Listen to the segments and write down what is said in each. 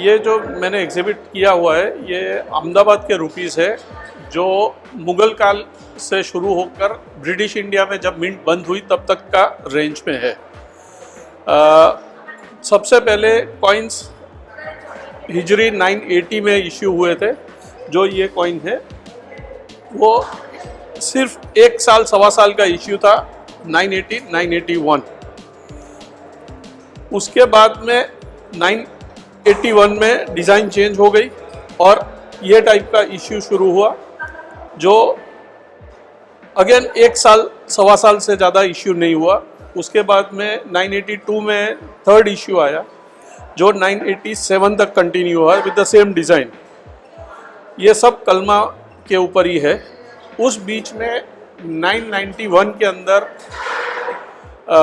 ये जो मैंने एग्जिबिट किया हुआ है ये अहमदाबाद के रुपीज़ है, जो मुग़ल काल से शुरू होकर ब्रिटिश इंडिया में जब मिंट बंद हुई तब तक का रेंज में है। सबसे पहले कॉइन्स हिजरी 980 में इश्यू हुए थे। जो ये कॉइन है वो सिर्फ एक साल सवा साल का इश्यू था, 981। उसके बाद में 981 में डिज़ाइन चेंज हो गई और ये टाइप का इश्यू शुरू हुआ, जो अगेन एक साल सवा साल से ज़्यादा इश्यू नहीं हुआ। उसके बाद में 982 में थर्ड इश्यू आया, जो 987 तक कंटिन्यू हुआ विद द सेम डिज़ाइन। ये सब कलमा के ऊपर ही है। उस बीच में 991 के अंदर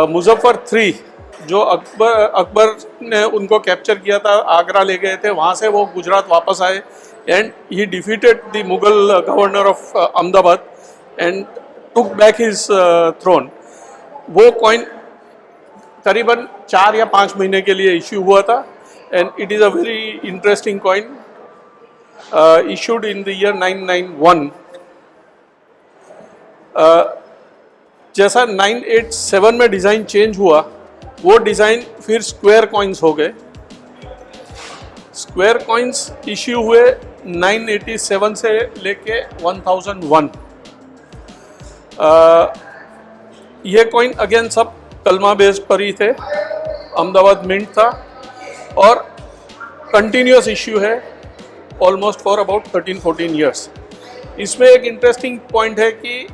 मुजफ्फर 3 जो अकबर ने उनको कैप्चर किया था, आगरा ले गए थे, वहाँ से वो गुजरात वापस आए and he defeated the Mughal governor of Ahmedabad and took back his throne. वो कॉइन करीबन 4 या 5 महीने के लिए इश्यू हुआ था and it is a very interesting coin issued in the year 991। जैसा 987 में डिज़ाइन चेंज हुआ, वो डिज़ाइन फिर स्क्वायर कॉइन्स हो गए। स्क्वायर कॉइन्स इश्यू हुए 987 से लेके 1001। ये कॉइन अगेन सब कलमा बेस्ड पर ही थे, अहमदाबाद मिंट था और कंटिन्यूस इश्यू है ऑलमोस्ट फॉर अबाउट 13-14 ईयर्स। इसमें एक इंटरेस्टिंग पॉइंट है कि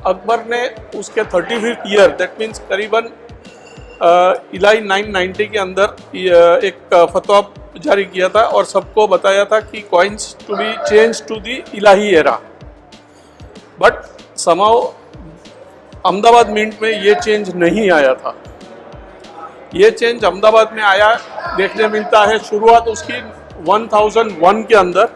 अकबर ने उसके 35th ईयर, दैट मीन्स करीबन इलाही 990 के अंदर एक फतवा जारी किया था और सबको बताया था कि coins to be change to the Ilahi era. But somehow Ahmedabad mint में ये चेंज नहीं आया था। ये चेंज अहमदाबाद में आया देखने मिलता है शुरुआत उसकी 1001 के अंदर,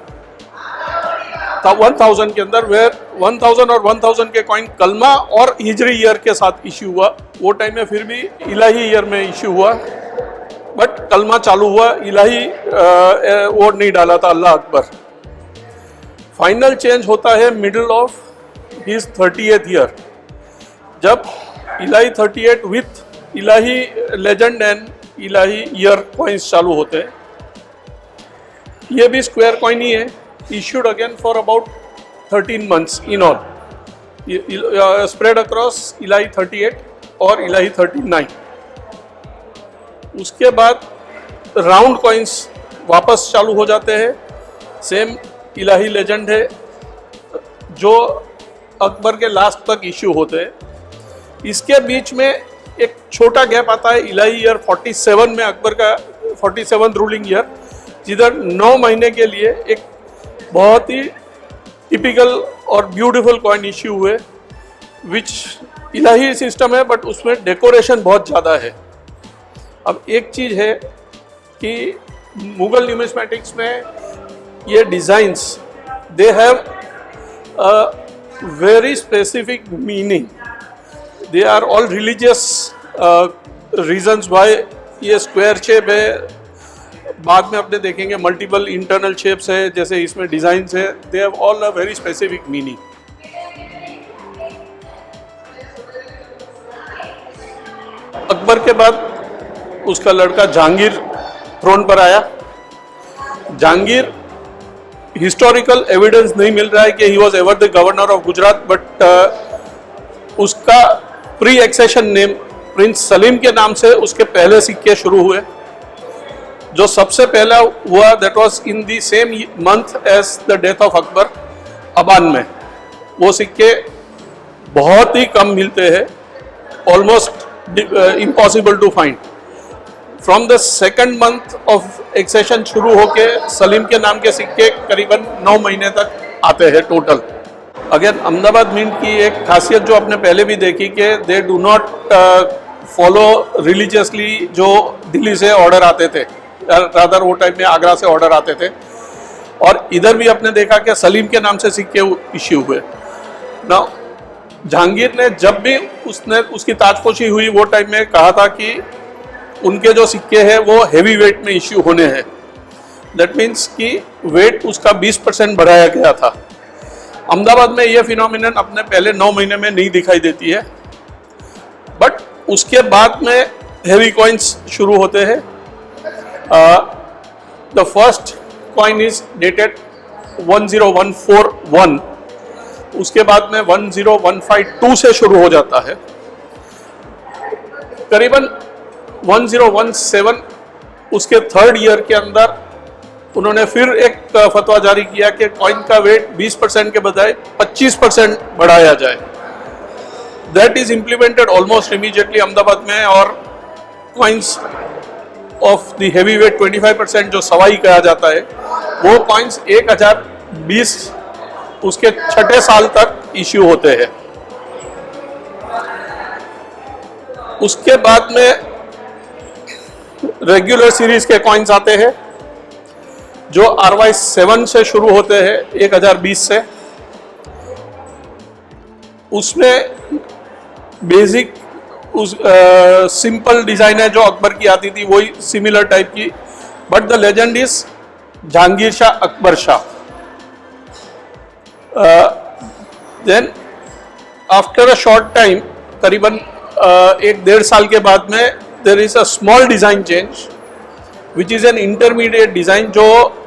1000 के अंदर, वेयर 1000 और 1000 के कॉइन कलमा और हिजरी ईयर के साथ इश्यू हुआ। वो टाइम में फिर भी इलाही ईयर में इश्यू हुआ, बट कलमा चालू हुआ, इलाही वोट नहीं डाला था अल्लाह अकबर। फाइनल चेंज होता है middle of his 38th year, जब Ilahi 38 with Ilahi legend and Ilahi year coins चालू होते हैं। ये भी स्क्वायर कॉइन ही है, issued again for about 13 months in all, spread across इलाही 38 और इलाही 39। उसके बाद राउंड कॉइन्स वापस चालू हो जाते हैं, सेम इलाही लेजेंड है जो अकबर के लास्ट तक इश्यू होते हैं। इसके बीच में एक छोटा गैप आता है इलाही ईयर 47 में, अकबर का 47th रूलिंग ईयर, जिधर 9 महीने के लिए एक बहुत ही टिपिकल और ब्यूटीफुल कॉइन इश्यू हुए, विच इलाही सिस्टम है बट उसमें डेकोरेशन बहुत ज़्यादा है। अब एक चीज़ है कि मुगल न्यूमिस्मेटिक्स में ये designs they have a very specific meaning. They are all religious reasons why ये स्क्वायर शेप है। बाद में अपने देखेंगे मल्टीपल इंटरनल शेप्स है, जैसे इसमें डिज़ाइंस है, they have all a very specific meaning. Akbar के बाद उसका लड़का जहांगीर थ्रोन पर आया। जहांगीर हिस्टोरिकल एविडेंस नहीं मिल रहा है कि he was ever the governor of Gujarat, but उसका pre accession name prince Salim के नाम से उसके पहले सिक्के शुरू हुए। जो सबसे पहला हुआ that was in the same month as the death of Akbar, Aban में। वो सिक्के बहुत ही कम मिलते हैं, almost impossible to find. From the second month of accession शुरू होके सलीम के नाम के सिक्के करीबन 9 महीने तक आते हैं टोटल। अगेन अहमदाबाद मिंट की एक खासियत जो आपने पहले भी देखी कि they do not follow religiously जो दिल्ली से ऑर्डर आते थे, रादर वो टाइम में आगरा से ऑर्डर आते थे। और इधर भी आपने देखा कि सलीम के नाम से सिक्के इश्यू हुए। ना जहांगीर ने जब भी उसकी ताजपोशी हुई वो टाइम में कहा था कि उनके जो सिक्के हैं वो हेवी वेट में इश्यू होने हैं। दैट मीन्स कि वेट उसका 20% बढ़ाया गया था। अहमदाबाद में ये फिनोमिनन अपने पहले 9 महीने में नहीं दिखाई देती है, बट उसके बाद में हेवी कॉइन्स शुरू होते हैं। The first coin is dated 10141, उसके बाद में 10152 से शुरू हो जाता है। करीबन 1017 उसके थर्ड ईयर के अंदर उन्होंने फिर एक फतवा जारी किया कि कॉइन का वेट 20% के बजाय 25% बढ़ाया जाए। That is implemented almost immediately Ahmedabad में, और coins of the heavy weight 25% जो सवाई कहा जाता है, वो कॉइन्स 1020 उसके छठे साल तक इश्यू होते हैं। उसके बाद में रेगुलर सीरीज के कॉइन्स आते हैं जो RY7 से शुरू होते हैं 1020 से। उसमें बेसिक सिंपल डिजाइन है जो अकबर की आती थी, वही सिमिलर टाइप की, but the legend is Jahangir Shah Akbar Shah. Then after a short time, करीबन 1-1.5 साल के बाद में, there is a small design change which is an intermediate design, जो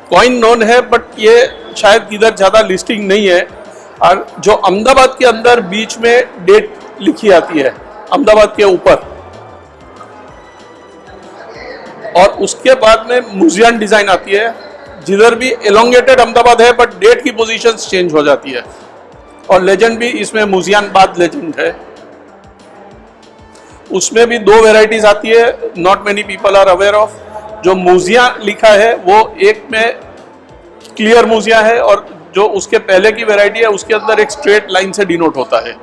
कॉइन नोन है बट ये शायद इधर ज्यादा लिस्टिंग नहीं है, और जो अहमदाबाद के अंदर बीच में डेट लिखी आती है अहमदाबाद के ऊपर। और उसके बाद में म्यूजियम डिजाइन आती है, जिधर भी एलोंगेटेड अहमदाबाद है बट डेट की पोजीशंस चेंज हो जाती है, और लेजेंड भी इसमें मुजियानबाद लेजेंड है। उसमें भी 2 वेराइटीज आती है, not many people are aware of. जो मूजिया लिखा है वो एक में क्लियर मूजिया है, और जो उसके पहले की वैरायटी है उसके अंदर एक स्ट्रेट लाइन से डिनोट होता है।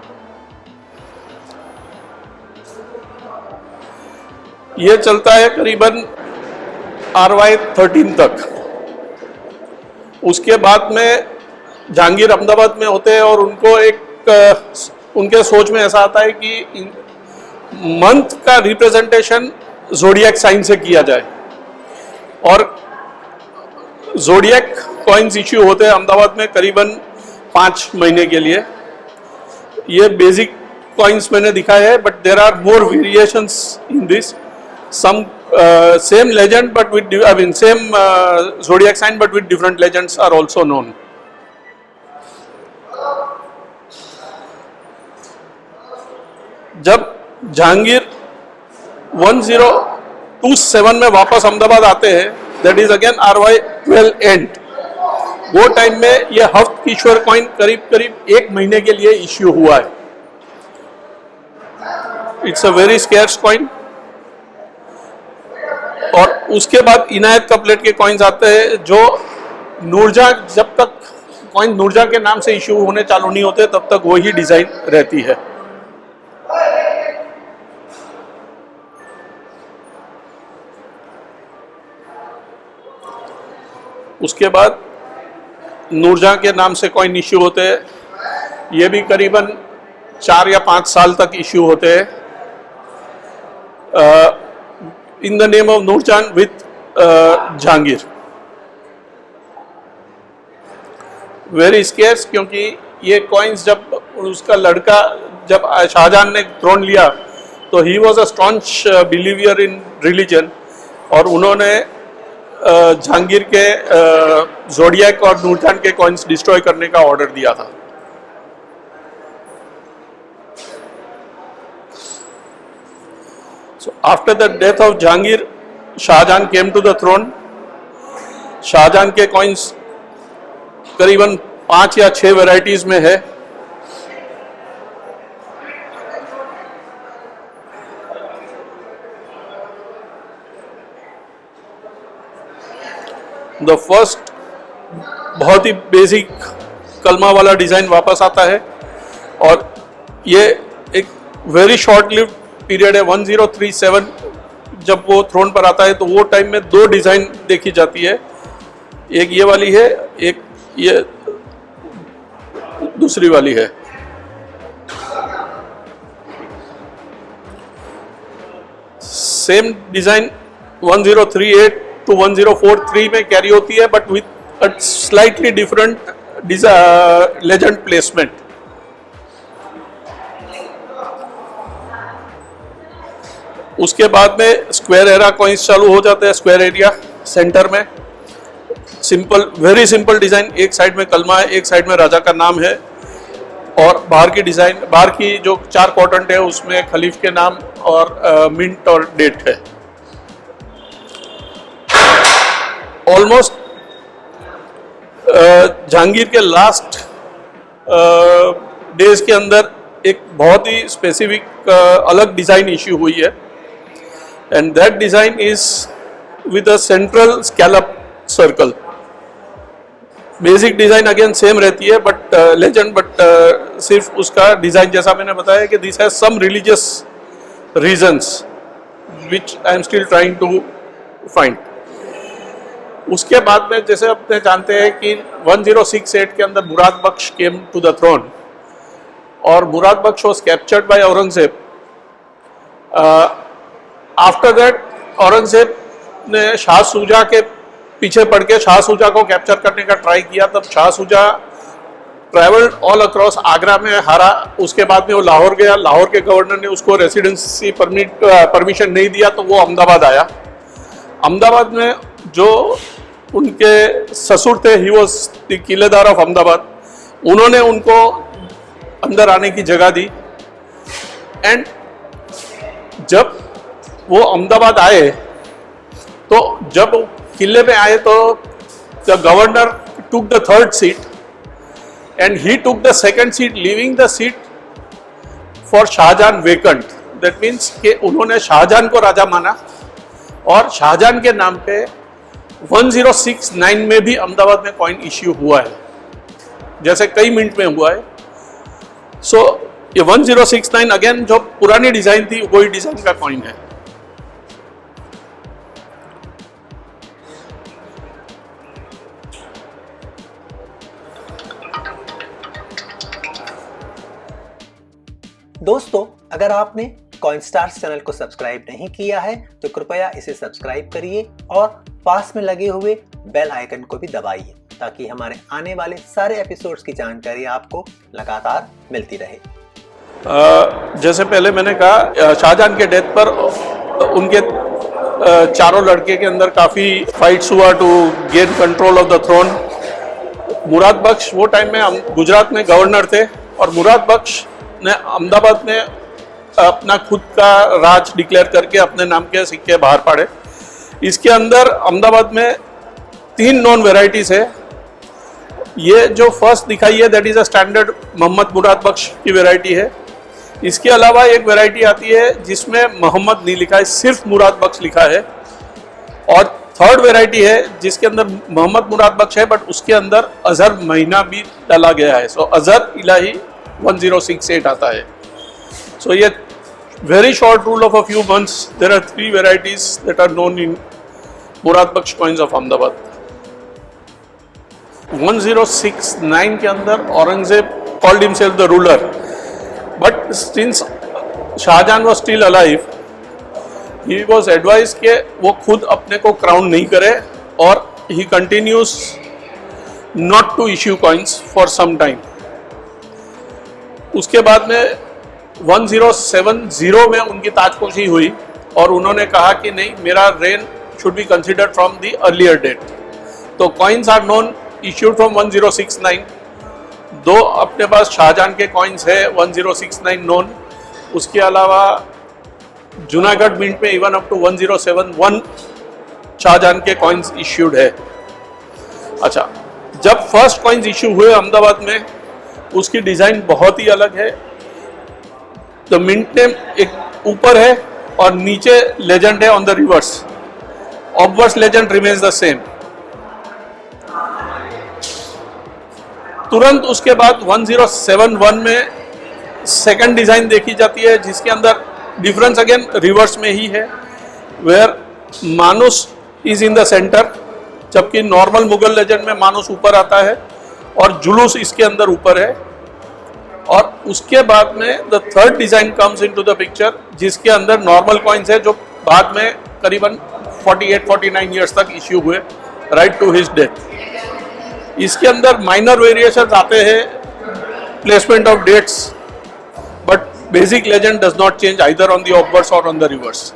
ये चलता है करीबन RY13 तक। उसके बाद में जहांगीर अहमदाबाद में होते हैं, और उनको उनके सोच में ऐसा आता है कि मंथ का रिप्रेजेंटेशन जोडियक साइन से किया जाए, और जोडियक कॉइन्स इश्यू होते हैं अहमदाबाद में करीबन 5 महीने के लिए। ये बेसिक कॉइन्स मैंने दिखाए हैं, but there are more variations in this. Some same legend but with, I mean same zodiac sign but with different legends are also known. जब जहांगीर 1027 में वापस अहमदाबाद आते हैं, that is again RY12 and, वो time में ये हफ्त किशोर कॉइन करीब करीब 1 महीने के लिए इश्यू हुआ है। It's a very scarce coin. और उसके बाद इनायत कपलेट के कॉइन्स आते हैं, जो नूरजहां, जब तक कॉइन नूरजहां के नाम से इश्यू होने चालू नहीं होते तब तक वही डिजाइन रहती है। उसके बाद नूरजहां के नाम से कॉइन इश्यू होते हैं, ये भी करीबन 4 या 5 साल तक इश्यू होते हैं, in the name of Nur Jahan with Jahangir. Very scarce, क्योंकि ये कॉइन्स जब उसका लड़का, जब शाहजहां ने थ्रोन लिया, तो he was a staunch believer in religion, और उन्होंने जहांगीर के जोडियक और नूरजहां के कॉइन्स डिस्ट्रॉय करने का ऑर्डर दिया था। So after the death of Jahangir, Shahjahan came to the throne. Shahjahan के कॉइन्स करीबन 5 या 6 वैरायटीज में है। द फर्स्ट बहुत ही बेसिक कलमा वाला डिजाइन वापस आता है, और ये एक वेरी शॉर्ट लिव्ड पीरियड है। 1037 जब वो थ्रोन पर आता है तो वो टाइम में 2 डिजाइन देखी जाती है, एक ये वाली है, एक ये दूसरी वाली है। सेम डिजाइन 1038 to 1043 में कैरी होती है, but with a slightly different legend placement. उसके बाद में स्क्वायर एरा कॉइन्स चालू हो जाते हैं। स्क्वायर एरिया सेंटर में सिंपल, वेरी सिंपल डिजाइन, एक साइड में कलमा है, एक साइड में राजा का नाम है, और बाहर की डिजाइन, बाहर की जो 4 क्वाड्रेंट है उसमें खलीफ के नाम और मिंट और डेट है। ऑलमोस्ट जहांगीर के लास्ट डेज के अंदर एक बहुत ही स्पेसिफिक अलग डिजाइन इश्यू हुई है, and that design is with a central scallop circle. Basic design again same रहती है, बट लेजेंड, बट सिर्फ उसका डिजाइन जैसा मैंने बताया कि this has some religious reasons which I am still trying to find. उसके बाद में जैसे अपने जानते हैं कि 1068 के अंदर Murad Bakhsh came to the throne, और Murad Bakhsh was captured by Aurangzeb. After that Aurangzeb ने शाह सूजा के पीछे पड़ के शाह सूजा को कैप्चर करने का ट्राई किया। तब शाह सूजा ट्रैवल्ड ऑल अक्रॉस, आगरा में हारा। उसके बाद में वो लाहौर गया, लाहौर के गवर्नर ने उसको रेसिडेंसी परमिशन नहीं दिया, तो वो अहमदाबाद आया। अहमदाबाद में जो उनके ससुर थे, ही वॉज द किलेदार ऑफ अहमदाबाद, उन्होंने उनको अंदर आने की जगह दी। एंड जब वो अहमदाबाद आए, तो जब किले में आए तो the governor took the 3rd seat and he took the 2nd seat, leaving the seat for Shahjahan vacant. That means कि उन्होंने शाहजहां को राजा माना, और शाहजहां के नाम पे 1069 में भी अहमदाबाद में कॉइन इश्यू हुआ है, जैसे कई मिनट में हुआ है। सो ये 1069 अगेन जो पुरानी डिजाइन थी वही डिजाइन का कॉइन है। दोस्तों, अगर आपने कॉइन स्टार्स चैनल को सब्सक्राइब नहीं किया है तो कृपया इसे सब्सक्राइब करिए और पास में लगे हुए बेल आइकन को भी दबाइए, ताकि हमारे आने वाले सारे एपिसोड्स की जानकारी आपको लगातार मिलती रहे। जैसे पहले मैंने कहा, शाहजहां के डेथ पर उनके चारों लड़के के अंदर काफ़ी फाइट्स हुआ to gain control of the throne. Murad Bakhsh वो टाइम में गुजरात में गवर्नर थे, और मुराद बख्श ने अहमदाबाद में अपना खुद का राज डिक्लेयर करके अपने नाम के सिक्के बाहर पाड़े। इसके अंदर अहमदाबाद में 3 नॉन वेराइटीज है। ये जो फर्स्ट दिखाई है that is a standard Mohammad Murad Bakhsh की वेराइटी है। इसके अलावा एक वेराइटी आती है जिसमें मोहम्मद नहीं लिखा है, सिर्फ मुराद बख्श लिखा है। और 3rd वेराइटी है जिसके अंदर मोहम्मद मुराद बख्श है, बट उसके अंदर अजहर महीना भी डाला गया है। सो अजहर इलाही 1068 आता है। So ये very short rule of a few months, there are 3 varieties that are known in Murad Baksh coins of Ahmedabad. 1069 के अंदर Aurangzeb called himself the ruler, but since Shahjahan was still alive, he was advised कि वो खुद अपने को crown नहीं करे, और he continues not to issue coins for some time. उसके बाद में 1070 में उनकी ताजपोशी हुई, और उन्होंने कहा कि नहीं, मेरा reign should be considered from the earlier date. तो coins are known issued from 1069। 2 अपने पास शाहजहां के कॉइन्स है 1069 नोन। उसके अलावा जूनागढ़ मिंट में इवन अप टू 1071 शाहजहां के कॉइन्स इश्यूड है। अच्छा, जब फर्स्ट कॉइन्स इश्यू हुए अहमदाबाद में, उसकी डिजाइन बहुत ही अलग है। तो मिंट नेम एक ऊपर है और नीचे लेजेंड है on the reverse. ऑब्वर्स legend remains the same. तुरंत उसके बाद 1071 में सेकंड डिजाइन देखी जाती है, जिसके अंदर डिफरेंस अगेन रिवर्स में ही है, वेयर मानुस इज इन द सेंटर, जबकि नॉर्मल मुगल लेजेंड में मानुस ऊपर आता है और जुलूस इसके अंदर ऊपर है। और उसके बाद में the 3rd design comes into the picture, जिसके अंदर नॉर्मल कॉइन्स है, जो बाद में करीबन 48-49 ईयर्स तक इश्यू हुए राइट टू हिज डेथ। इसके अंदर माइनर वेरिएशन आते हैं, placement of dates, but basic legend does not change either on the obverse और ऑन द रिवर्स।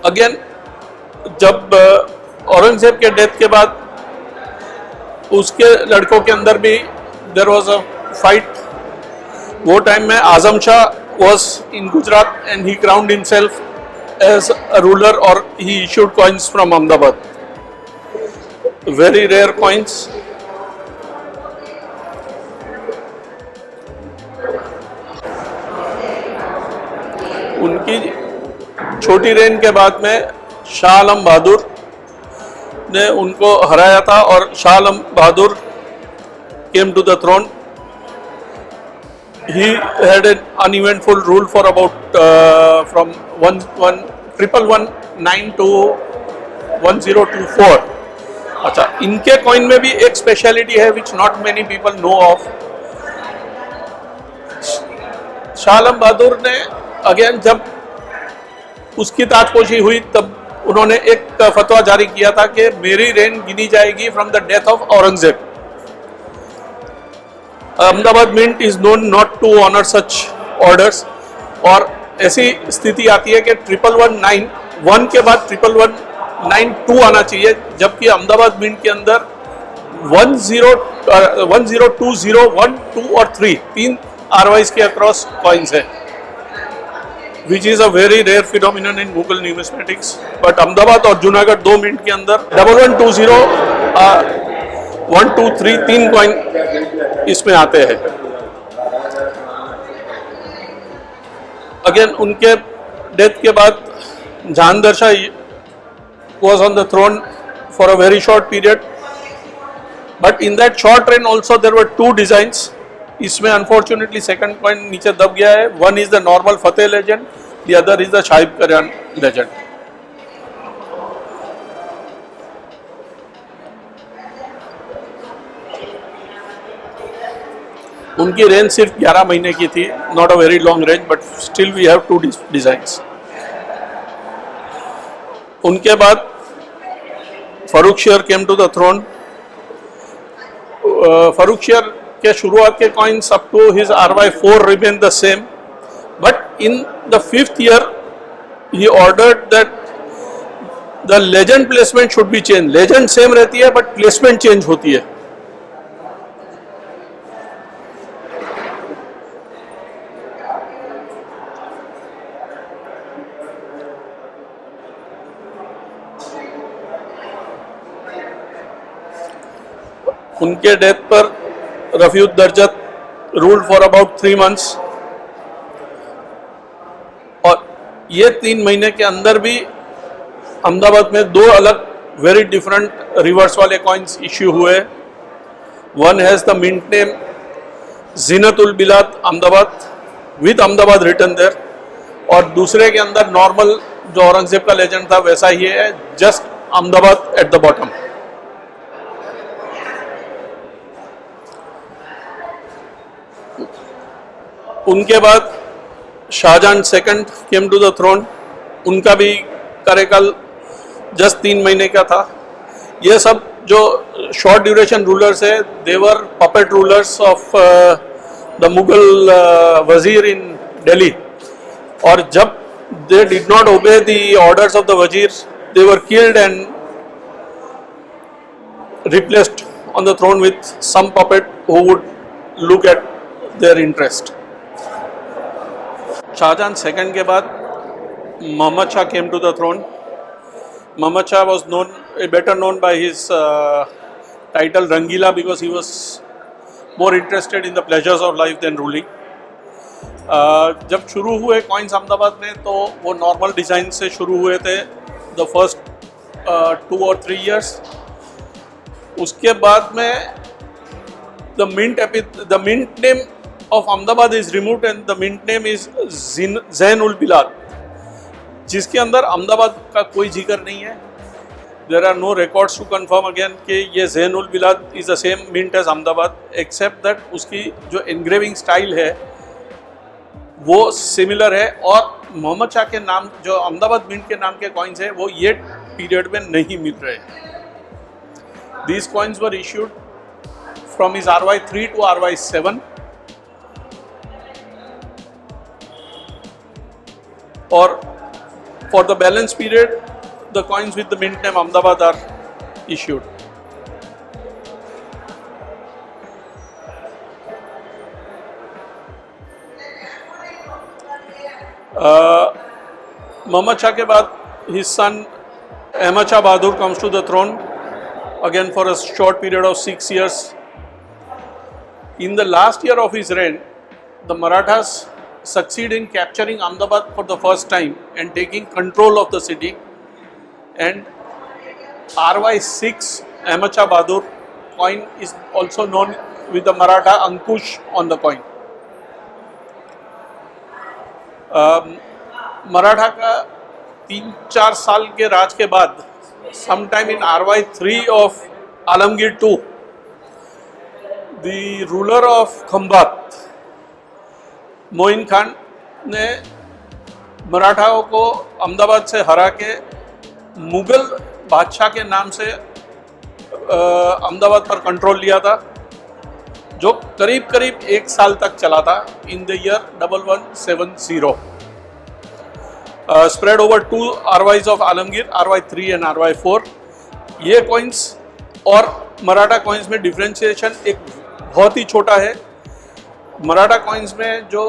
अगेन जब औरंगजेब के डेथ के बाद उसके लड़कों के अंदर भी देयर वाज अ फाइट। वो टाइम में Azam Shah was in Gujarat and he crowned himself as a ruler और he issued coins from Ahmedabad, very rare coins. उनकी छोटी रेन के बाद में शाह आलम बहादुर ने उनको हराया था और शाह आलम बहादुर came to the throne. He had an uneventful rule for about from 1119 to 1024. अच्छा, इनके कॉइन में भी एक स्पेशलिटी है which not many people know of. Shah Alam Bahadur ने अगेन जब उसकी ताजपोशी हुई तब उन्होंने एक फतवा जारी किया था कि मेरी रेन गिनी जाएगी from the death of Aurangzeb. Ahmedabad mint is known not to honour such orders, और ऐसी स्थिति आती है कि 1119 के बाद 1192 आना चाहिए, जबकि अहमदाबाद मिंट के अंदर 1020, 1, 2 और 3 तीन RYs के अक्रॉस कॉइन्स है, which is a very rare phenomenon in Mughal numismatics. But Ahmedabad और जूनागढ़ दो मिनट के अंदर 1120, 1, 2, 3 तीन कॉइन इसमें आते हैं। अगेन उनके डेथ के बाद Jahangir Shah was on the throne for a very short period, but in that short reign also there were two designs. इसमें अनफॉर्चुनेटली सेकंड कॉइन नीचे दब गया है। One is the normal Fateh legend, the other is the Sahib Kalyan legend. उनकी range सिर्फ 11 महीने की थी, not a very long range, but still we have two designs. उनके बाद Farrukhsiyar came to the throne. Farrukhsiyar के शुरुआत के coins up to his RY4 remain the same, but in the 5th year he ordered that the legend placement should be changed. Legend same रहती है but placement change होती है। उनके death पर रफीउद्दर्जत ruled for about 3 months, और ये 3 महीने के अंदर भी अहमदाबाद में दो अलग वेरी डिफरेंट रिवर्स वाले कॉइन्स इश्यू हुए। One has the mint name Zinatul Bilad Ahmedabad with Ahmedabad written there, और दूसरे के अंदर नॉर्मल जो औरंगजेब का लेजेंड था वैसा ही है, just Ahmedabad at the bottom. उनके बाद Shahjahan second came to the throne. उनका भी कार्यकाल जस्ट 3 महीने का था। ये सब जो शॉर्ट ड्यूरेशन रूलर्स है, they were puppet rulers of the Mughal wazir in Delhi, और जब they did not obey the orders of the wazir, they were killed and replaced on the throne with some puppet who would look at their interest. Shahjahan second के बाद Mohammad Shah came to the throne. Mohammad Shah was better known by his title Rangila because he was more interested in the pleasures of life than ruling. जब शुरू हुए coins Ahmedabad में तो वो normal design से शुरू हुए थे द फर्स्ट 2 or 3 years। उसके बाद में the mint name of Ahmedabad is removed and the mint name is Zainul Bilad, जिसके अंदर अहमदाबाद का कोई जिक्र नहीं है। there are no records to confirm again कि ये ज़ैन उल बिलाद is the same mint as Ahmedabad, except that उसकी जो engraving style है वो सिमिलर है, और मोहम्मद शाह के नाम जो अहमदाबाद मिंट के नाम के कॉइन्स हैं वो ये पीरियड में नहीं मिल रहे हैं। These coins were issued from his RY3 to RY7, और for the balance period the coins with the mint name Ahmedabad are issued. Muhammad Shah के बाद his son Ahmad Shah Bahadur comes to the throne again for a short period of 6 years. In the last year of his reign, the Marathas succeed in capturing Ahmedabad for the first time and taking control of the city, and RY6 Ahmad Shah Bahadur coin is also known with the Maratha Ankush on the coin. Maratha का 3-4 साल के राज के बाद sometime in RY3 of Alamgir II, the ruler of Khambat, Moin Khan ने मराठाओं को अहमदाबाद से हरा के मुगल बादशाह के नाम से अहमदाबाद पर कंट्रोल लिया था, जो करीब करीब 1 साल तक चला था in the year 1170, spread over 2 RYs of Alamgir, RY3 and RY4. ये कॉइन्स और मराठा कॉइन्स में डिफ्रेंशिएशन एक बहुत ही छोटा है। मराठा कॉइन्स में जो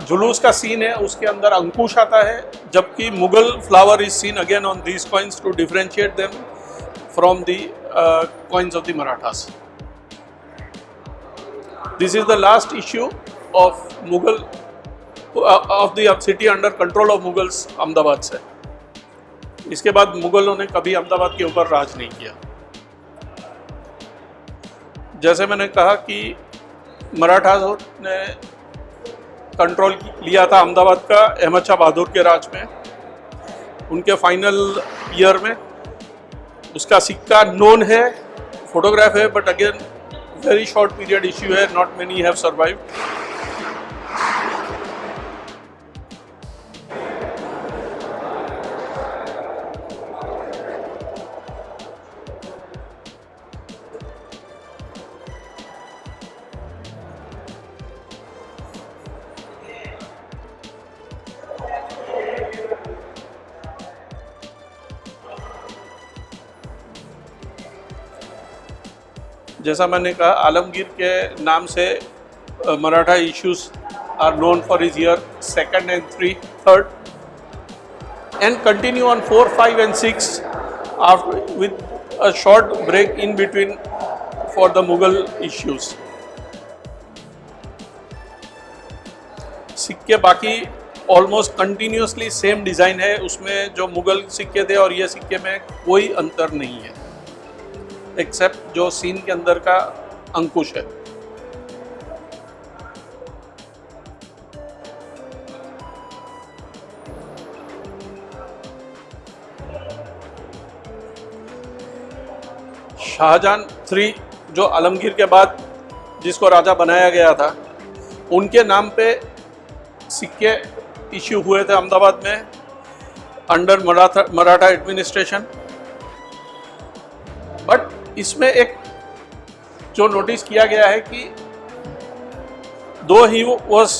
जुलूस का सीन है उसके अंदर अंकुश आता है, जबकि Mughal flower is seen again on these coins to differentiate them from the coins of the Marathas. This is the last issue of Mughal of the city under control of Mughals Ahmedabad से. इसके बाद मुगलों ने कभी अहमदाबाद के ऊपर राज नहीं किया. जैसे मैंने कहा कि मराठास ने कंट्रोल लिया था अहमदाबाद का अहमद शाह बहादुर के राज में, उनके फाइनल ईयर में. उसका सिक्का नोन है, फोटोग्राफ है, but again very short period issue है, not many have survived. जैसा मैंने कहा, आलमगीर के नाम से Maratha issues are known for his year 2nd and 3rd, and continue on 4, 5 and 6 after, with a short break in between for the Mughal issues. सिक्के बाकी almost continuously same design है, उसमें जो मुग़ल सिक्के थे और ये सिक्के में कोई अंतर नहीं है, एक्सेप्ट जो सीन के अंदर का अंकुश है. शाहजहां III जो आलमगीर के बाद जिसको राजा बनाया गया था, उनके नाम पे सिक्के इश्यू हुए थे अहमदाबाद में अंडर मराठा एडमिनिस्ट्रेशन. बट इसमें एक जो नोटिस किया गया है कि दो ही was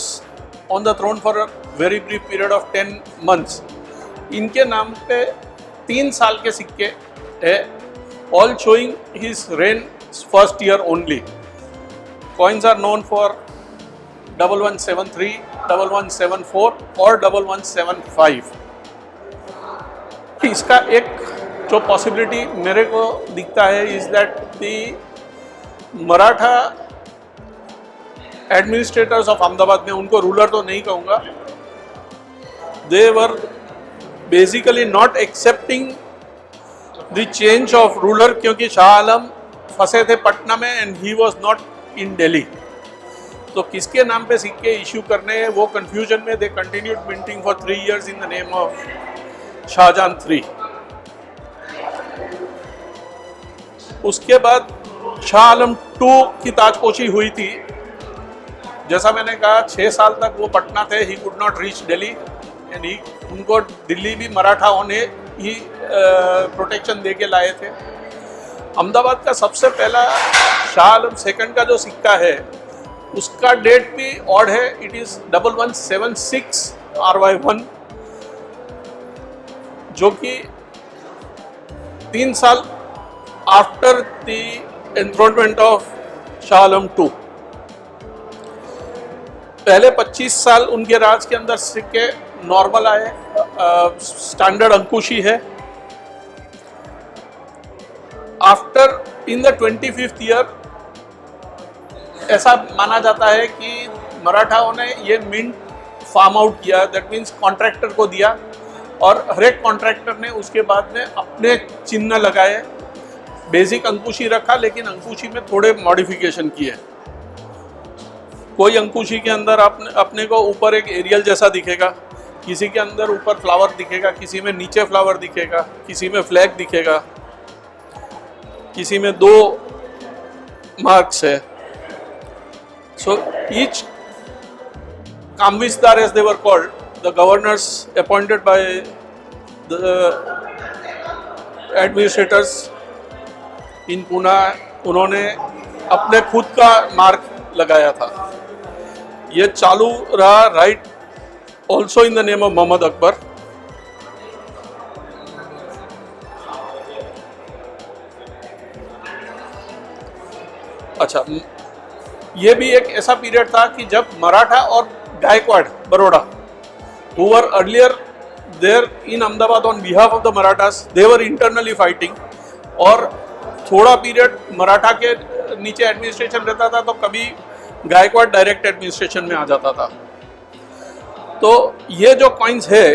on the throne for a very brief period of 10 months, इनके नाम पे 3 साल के सिक्के है, all showing his reign first year only. Coins are known for 1173, 1174 और 1175. इसका एक जो पॉसिबिलिटी मेरे को दिखता है is that the Maratha administrators of Ahmedabad में, उनको रूलर तो नहीं कहूँगा, they were basically not accepting the change of ruler, क्योंकि शाह आलम फंसे थे पटना में and he was not in Delhi. तो किसके नाम पे सिक्के इशू करने हैं वो कंफ्यूजन में they continued minting for 3 years in the name of Shahjahan III. उसके बाद शाह आलम 2 की ताजपोशी हुई थी। जैसा मैंने कहा 6 साल तक वो पटना थे, he could not reach Delhi and उनको दिल्ली भी मराठाओं ने ही प्रोटेक्शन दे के लाए थे। अहमदाबाद का सबसे पहला शाह आलम सेकंड का जो सिक्का है उसका डेट भी ऑड है, इट इज़ 1176 RY1, जो कि 3 साल आफ्टर द एनथ्रोनमेंट ऑफ शाह आलम 2। पहले 25 साल उनके राज के अंदर सिक्के नॉर्मल आए, स्टैंडर्ड अंकुशी है। After in the 25th year ऐसा माना जाता है कि मराठाओं ने ये मिंट फार्म आउट किया, दैट मीन्स कॉन्ट्रैक्टर को दिया, और हर एक कॉन्ट्रैक्टर ने उसके बाद में अपने चिन्ह लगाए। बेसिक अंकुशी रखा, लेकिन अंकुशी में थोड़े मॉडिफिकेशन किए। कोई अंकुशी के अंदर अपने को ऊपर एक एरियल जैसा दिखेगा, किसी के अंदर ऊपर फ्लावर दिखेगा, किसी में नीचे फ्लावर दिखेगा, किसी में फ्लैग दिखेगा, किसी में 2 मार्क्स है। So each kamavisdar, as they were called, the governors appointed by the administrators in Pune, उन्होंने अपने खुद का मार्क लगाया था। ये चालू रहा right also in the name of Mohammad Akbar. अच्छा, ये भी एक ऐसा पीरियड था कि जब मराठा और Gaekwad Baroda, who were earlier there in Ahmedabad on behalf of the Marathas, they were internally fighting, और थोड़ा पीरियड मराठा के नीचे एडमिनिस्ट्रेशन रहता था तो कभी गायकवाड़ डायरेक्ट एडमिनिस्ट्रेशन में आ जाता था। तो ये जो कॉइन्स है,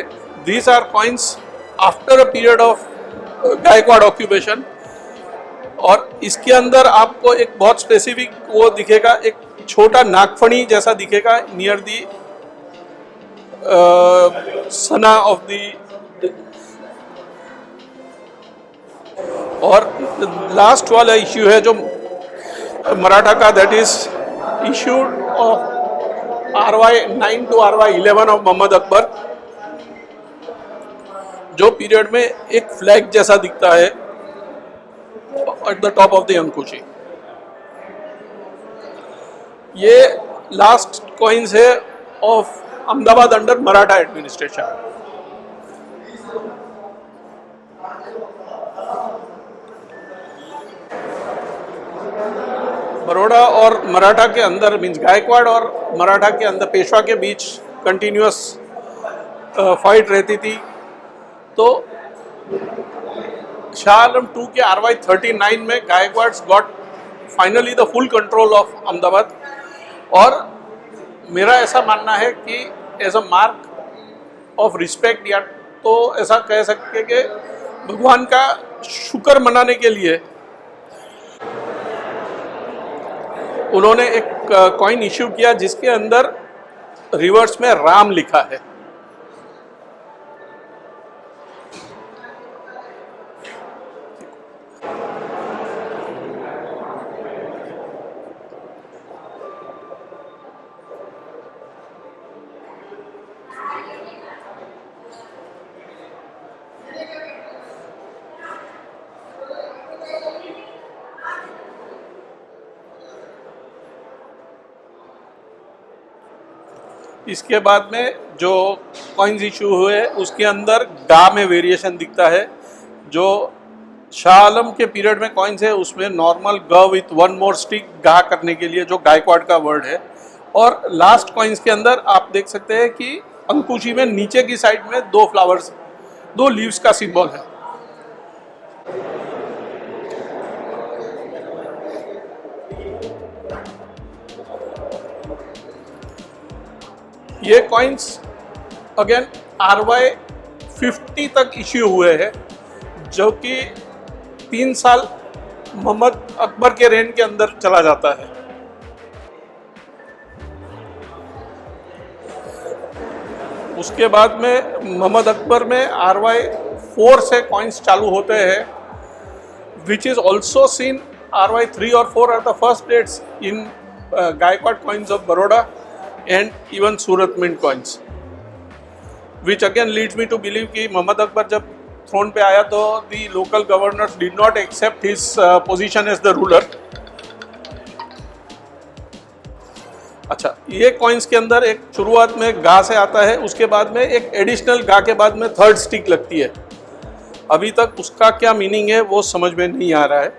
these are coins after a period of Gaekwad occupation, और इसके अंदर आपको एक बहुत स्पेसिफिक वो दिखेगा, एक छोटा नागफणी जैसा दिखेगा near the Sana of the. और लास्ट वाला इश्यू है जो मराठा का, that is issued of RY9 to RY11 of Mohammad Akbar, जो पीरियड में एक फ्लैग जैसा दिखता है at the top of the ankushi. ये लास्ट कॉइन्स है of Ahmedabad under Maratha administration. Baroda और मराठा के अंदर, मीन्स गायकवाड़ और मराठा के अंदर, पेशवा के बीच कंटिन्यूअस फाइट रहती थी। तो शाह आलम 2 के RY39 में Gaekwad got finally the full control of Ahmedabad, और मेरा ऐसा मानना है कि as a mark of respect, या तो ऐसा कह सकते कि भगवान का शुक्र मनाने के लिए उन्होंने एक कॉइन इश्यू किया जिसके अंदर रिवर्स में राम लिखा है। इसके बाद में जो कॉइन्स इशू हुए उसके अंदर गा में वेरिएशन दिखता है। जो शाह आलम के पीरियड में कॉइन्स है उसमें नॉर्मल ग विथ 1 मोर स्टिक गा करने के लिए, जो गायकवाड़ का वर्ड है। और लास्ट कॉइन्स के अंदर आप देख सकते हैं कि अंकुशी में नीचे की साइड में 2 फ्लावर्स, 2 लीव्स का सिंबल है। ये कॉइन्स अगेन RY50 तक इश्यू हुए हैं, जो कि 3 साल मोहम्मद अकबर के रेन के अंदर चला जाता है। उसके बाद में मोहम्मद अकबर में RY4 से कॉइन्स चालू होते हैं, which is also seen RY3 or 4 are the first dates in Gaikwad coins of Baroda and even Surat Mint coins, which again leads me to believe कि मोहम्मद अकबर जब थ्रोन पे आया तो the local governors did not accept his position as the ruler. अच्छा, ये coins के अंदर एक शुरुआत में गा से आता है, उसके बाद में एक एडिशनल गा के बाद में थर्ड स्टिक लगती है। अभी तक उसका क्या मीनिंग है वो समझ में नहीं आ रहा है।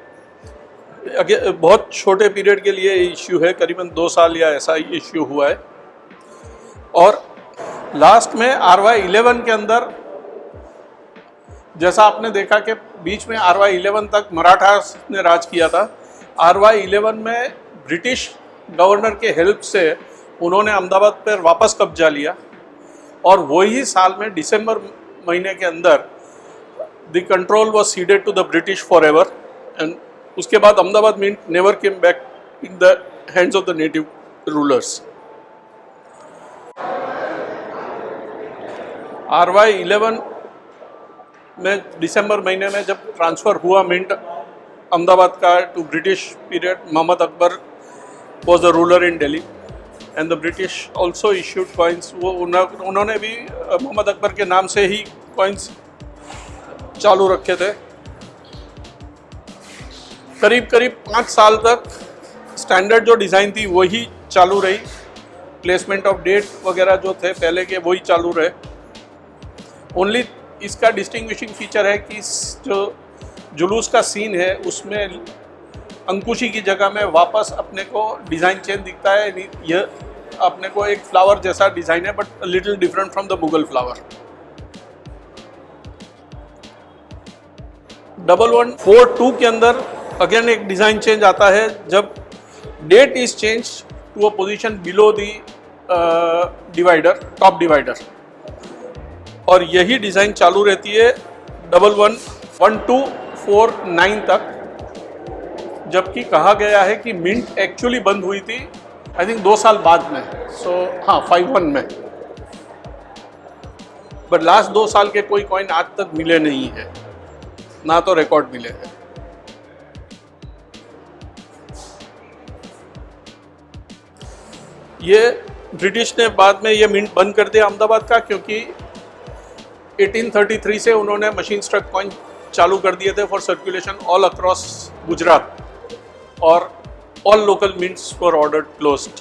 बहुत छोटे पीरियड के लिए इश्यू है, करीबन 2 साल या ऐसा ही इश्यू हुआ है। और लास्ट में RY11 के अंदर जैसा आपने देखा कि बीच में RY11 तक मराठा ने राज किया था, RY11 में ब्रिटिश गवर्नर के हेल्प से उन्होंने अहमदाबाद पर वापस कब्जा लिया और वही साल में दिसंबर महीने के अंदर the control was ceded to the British for ever, and उसके बाद Ahmedabad mint never came back in the hands of the native rulers. RY11 में दिसंबर महीने में जब ट्रांसफ़र हुआ मिंट अहमदाबाद का to British period, Mohammad Akbar was the ruler in Delhi and the British also issued coins। वो उन्होंने भी मोहम्मद अकबर के नाम से ही coins चालू रखे थे। करीब 5 साल तक स्टैंडर्ड जो डिज़ाइन थी वही चालू रही, प्लेसमेंट ऑफ डेट वगैरह जो थे पहले के वही चालू रहे। ओनली इसका डिस्टिंग्विशिंग फीचर है कि जो जुलूस का सीन है उसमें अंकुशी की जगह में वापस अपने को डिज़ाइन चेंज दिखता है। यह अपने को एक फ्लावर जैसा डिज़ाइन है but little different from the Mughal flower. 1142 के अंदर अगेन एक डिज़ाइन चेंज आता है जब date is change to a position below the divider, top divider, और यही डिज़ाइन चालू रहती है 1249 तक, जबकि कहा गया है कि मिंट एक्चुअली बंद हुई थी आई थिंक 2 साल बाद में, सो हाँ 51 में, बट लास्ट 2 साल के कोई कॉइन आज तक मिले नहीं है, ना तो रिकॉर्ड मिले हैं। ये ब्रिटिश ने बाद में ये मिंट बंद कर दिया अहमदाबाद का, क्योंकि 1833 से उन्होंने मशीन स्ट्रक कॉइन चालू कर दिए थे for circulation all across Gujarat, और all local mints were ordered closed।